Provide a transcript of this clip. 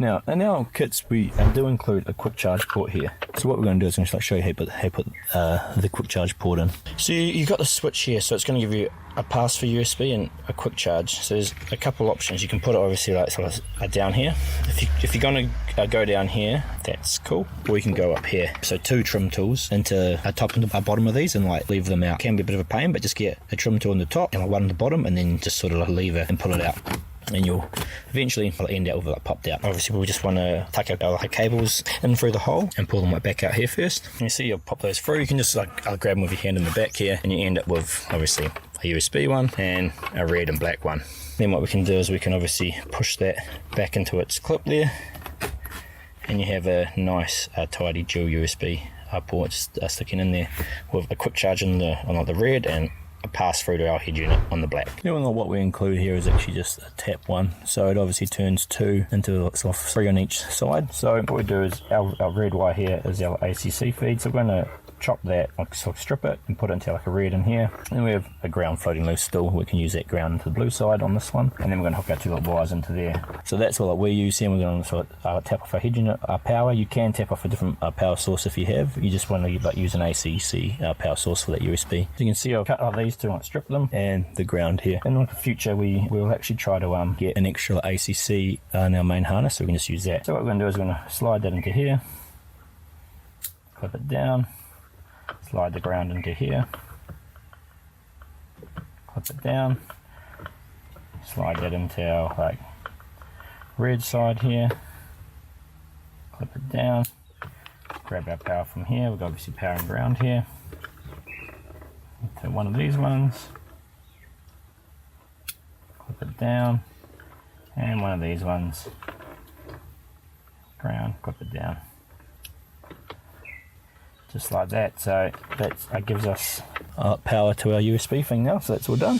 Now, in our kits, we do include a quick charge port here. So what we're going to do is I'm going to show you how you put the quick charge port in. So you've got the switch here, so it's going to give you a pass for USB and a quick charge. So there's a couple options. You can put it obviously like sort of down here. If you're going to go down here, that's cool. Or you can go up here. So 2 trim tools into a top and a bottom of these and like leave them out. Can be a bit of a pain, but just get a trim tool on the top and one on the bottom and then just sort of leave it and pull it out. And you'll eventually end out with it popped out. Obviously we just want to tuck our cables in through the hole and pull them right back out here first. And you see you'll pop those through. You can just like grab them with your hand in the back here and you end up with obviously a USB one and a red and black one. Then what we can do is we can obviously push that back into its clip there and you have a nice tidy dual USB port sticking in there with a quick charge on the red and a pass through to our head unit on the black. Now what we include here is actually just a tap one, so it obviously turns 2 into sort of 3 on each side. So what we do is our red wire here is our ACC feed, so we're going to chop that, like sort of strip it and put it into like a red in here. And we have a ground floating loose still. We can use that ground into the blue side on this one, and then we're going to hook our 2 little wires into there. So that's what we use here. We're going to sort of tap off our head unit power. You can tap off a different power source if you have. You just want to use an ACC power source for that USB. So you can see I've cut off these 2 and strip them, and the ground here. And in the future we will actually try to get an extra ACC in our main harness, so we can just use that. So what we're going to do is we're going to slide that into here, clip it down, slide the ground into here, clip it down, slide that into our red side here, clip it down, grab our power from here. We've got obviously power and ground here, into one of these ones, clip it down, and one of these ones, ground, clip it down. Just like that. So that gives us power to our USB thing now, so that's all done.